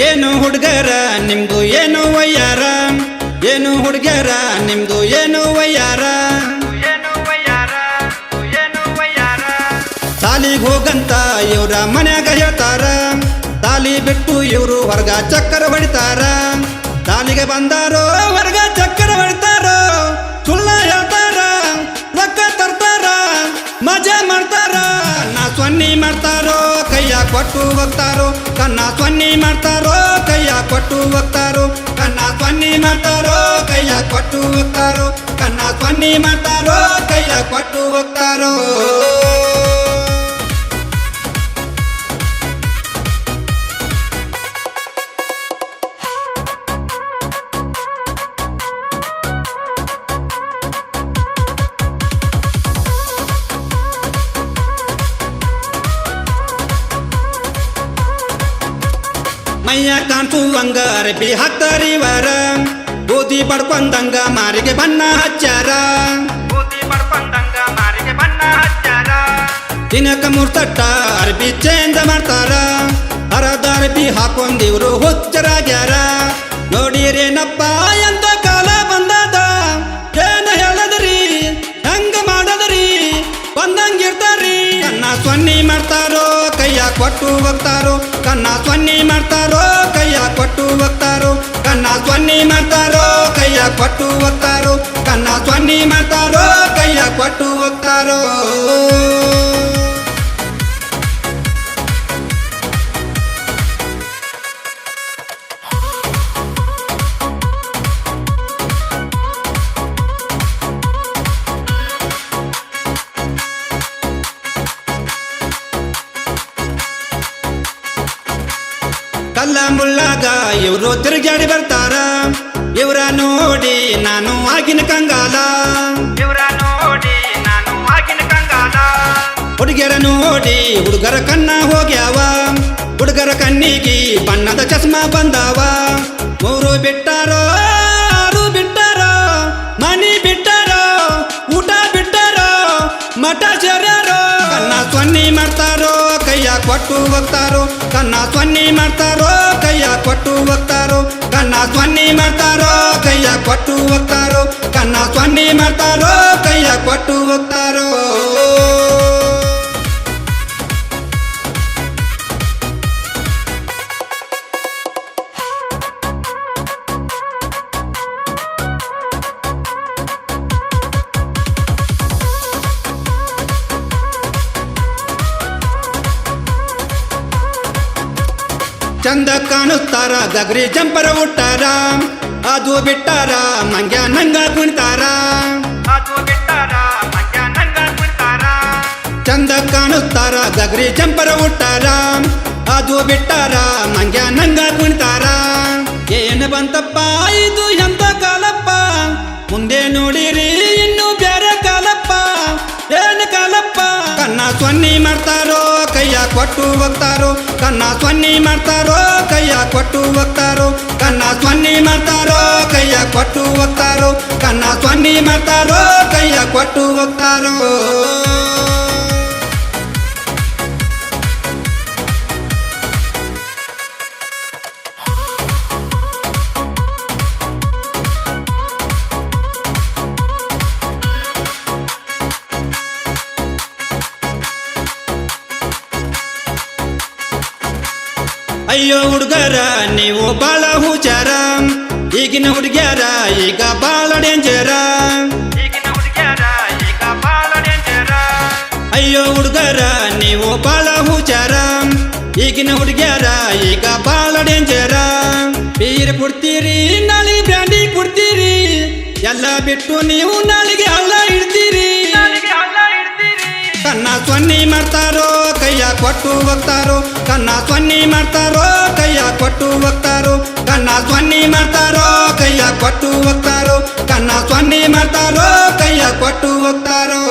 ಏನು ಹುಡುಗರ ನಿಮ್ದು ಏನು ವಯ್ಯಾರ ಏನು ಹುಡುಗರ ನಿಮ್ದು ಏನು ವಯ್ಯಾರ ಸಾಲಿಗೆ ಹೋಗಂತ ಇವ್ರ ಮನ್ಯಾಗ ಹೇಳ್ತಾರ ತಾಲಿ ಬಿಟ್ಟು ಇವರು ಹೊರಗ ಚಕ್ಕರ ಹೊಡಿತಾರ ತಾಲಿಗೆ ಬಂದಾರೋ ಹೊರಗ ಚಕ್ಕರ ಹೊಡಿತಾರೋ ಸುಳ್ಳ ಹೇಳ್ತಾರ ರೊಕ್ಕ ತರ್ತಾರ ಮಜಾ ಮಾಡ್ತಾರ ಕನ್ನ ಸೊನ್ನಿ ಮಾಡ್ತಾರೋ ಕೈಯ ಕೊಟ್ಟು ಹೋಗ್ತಾರೋ ಕನ್ನ ಸೊನ್ನಿ ಮಾಡ್ತಾರೋ ಕೈಯ ಕೊಟ್ಟು ಹೋಗ್ತಾರೋ ಕನ್ನ ಸೊನ್ನಿ ಮಾಡ್ತಾರೋ ಕೈಯ ಕೊಟ್ಟು ಹೋಗ್ತಾರೋ ಕನ್ನ ಸೊನ್ನಿ ಮಾಡ್ತಾರೋ ಕೈಯ ಕೊಟ್ಟು ಹೋಗ್ತಾರೋ ಮೈಯ ಕಾಣಿಸುವಂಗ ಅರಬಿ ಹಾಕ್ತಾರಿವರ ಬೂದಿ ಪಡ್ಕೊಂಡಂಗ ಮಾರಿಗೆ ಬಣ್ಣ ಹಚ್ಚಾರ ದಿನಕ್ಕ ಮೂರ್ತಟ್ಟ ಅರಬಿ ಚೇಂಜ್ ಮಾಡ್ತಾರ ಅರದ ಅರಬಿ ಹಾಕೊಂಡಿವ್ರು ಹುಚ್ಚರಾಗ್ಯಾರ ನೋಡಿರೇನಪ್ಪ ಎಂತ ಕಾಲ ಬಂದದ ಏನ ಹೇಳದ್ರಿ ಹೆಂಗ ಮಾಡದ್ರಿ ಬಂದಂಗಿರ್ತಾರ್ರಿ ಕನ್ನ ಸೊನ್ನಿ ಮಾಡ್ತಾರೋ ಕೈಯ ಕೊಟ್ಟು ಹೋಗ್ತಾರೋ ಕನ್ನ ಸೊನ್ನಿ ಮಾಡ್ತಾರೋ ಕೈಯ ಕೊಟ್ಟು ಹೋಗ್ತಾರೋ ಕನ್ನ ಸೊನ್ನಿ ಮಾಡ್ತಾರೋ ಕೈಯ ಕೊಟ್ಟು ಹೋಗ್ತಾರೋ ಕನ್ನ ಸೊನ್ನಿ ಮಾಡ್ತಾರೋ ಕೈಯ ಕೊಟ್ಟು ಹೋಗ್ತಾರೋ ಕಲ್ಲ ಮುಳ್ಳಾಗ ಇವರು ತಿರುಗಾಡಿ ಬರ್ತಾರ ಇವರ ನೋಡಿ ನಾನು ಆಗಿನ ಕಂಗಾಲ ಹುಡುಗಿಯರ ನೋಡಿ ಹುಡುಗರ ಕಣ್ಣ ಹೋಗ್ಯಾವ ಹುಡುಗರ ಕಣ್ಣಿಗೆ ಬಣ್ಣದ ಚಸ್ಮಾ ಬಂದಾವ ಮೂರು ಬಿಟ್ಟಾರೋ ಆರು ಬಿಟ್ಟಾರೋ ಮನಿ ಬಿಟ್ಟಾರೋ ಊಟ ಬಿಟ್ಟಾರೋ ಮಠ ಸೇರ್ಯಾರೋ ಕನ್ನ ಸೊನ್ನಿ ಮಾಡ್ತಾರೋ ಕೈಯ ಕೊಟ್ಟು ಹೋಗ್ತಾರೋ ಕನ್ನ ಸೊನ್ನಿ ಮಾಡ್ತಾರೋ ಕೈಯ ಕೊಟ್ಟು ಹೋಗ್ತಾರೋ ಕನ್ನ ಸೊನ್ನಿ ಮಾಡ್ತಾರೋ ಕೈಯ ಕೊಟ್ಟು ಹೋಗ್ತಾರೋ ಕನ್ನ ಸೊನ್ನಿ ಮಾಡ್ತಾರೋ ಕೈಯ ಕೊಟ್ಟು ಹೋಗ್ತಾರೋ ಚಂದ ಕಾಣುತ್ತಾರ ಗಗ್ರಿ ಜಂಪರ ಉಟ್ಟಾರ ಅದು ಬಿಟ್ಟಾರ ಮಂಗ್ಯ ನಂಗ ಕುಣಿತಾರ ಚಂದ ಕಾಣುತ್ತಾರ ಗಗ್ರಿ ಜಂಪರ ಉಟ್ಟಾರ ಅದು ಬಿಟ್ಟಾರ ಮಂಗ್ಯ ನಂಗ ಕುಣಿತಾರ ಏನು ಬಂತಪ್ಪ ಇದು ಎಂತ ಕಾಲಪ್ಪ ಮುಂದೆ ನೋಡಿರಿ ಇನ್ನು ಬೇರೆ ಕಾಲಪ್ಪ ಏನು ಕಾಲಪ್ಪ ಕನ್ನ ಸೊನ್ನಿ ಮಾಡ್ತಾರೋ ಕೈಯ ಕೊಟ್ಟು ಹೋಗ್ತಾರೋ ಕನ್ನ ಸೊನ್ನಿ ಮಾಡ್ತಾರೋ ಕೈಯ ಕೊಟ್ಟು ಹೋಗ್ತಾರೋ ಕನ್ನ ಸೊನ್ನಿ ಮಾಡ್ತಾರೋ ಕೈಯ ಕೊಟ್ಟು ಹೋಗ್ತಾರೋ ಕನ್ನ ಸೊನ್ನಿ ಮಾಡ್ತಾರೋ ಕೈಯ ಕೊಟ್ಟು ಹೋಗ್ತಾರೋ ಅಯ್ಯೋ ಹುಡುಗರ ನೀವು ಬಾಳ ಹುಚಾರ ಈಗಿನ ಹುಡುಗ್ಯಾರ ಈಗ ಬಾಳ ಡೇಂಜರ ಅಯ್ಯೋ ಹುಡುಗರ ನೀವು ಬಾಳ ಹುಚಾರ ಈಗಿನ ಹುಡುಗ್ಯಾರ ಈಗ ಬಾಳ ಡೇಂಜರ ಬೀರ್ ಕುಡ್ತೀರಿ ನಾಳೆಗೆ ಬ್ರ್ಯಾಂಡಿ ಕುಡ್ತೀರಿ ಎಲ್ಲ ಬಿಟ್ಟು ನೀವು ನಾಳೆಗೆ ಹಳ್ಳ ಇಡ್ತೀರಿ ಕನ್ನ ಸೊನ್ನಿ ಮಾಡ್ತಾರೋ ಕೈಯ ಕೊಟ್ಟು ಹೋಗ್ತಾರೋ ಕನ್ನ ಸೊನ್ನಿ ಮಾಡ್ತಾರೋ ಕೈಯ ಕೊಟ್ಟು ಹೋಗ್ತಾರೋ ಕನ್ನ ಸೊನ್ನಿ ಮಾಡ್ತಾರೋ ಕೈಯ ಕೊಟ್ಟು ಹೋಗ್ತಾರೋ ಕನ್ನ ಸೊನ್ನಿ ಮಾಡ್ತಾರೋ ಕೈಯ ಕೊಟ್ಟು ಹೋಗ್ತಾರೋ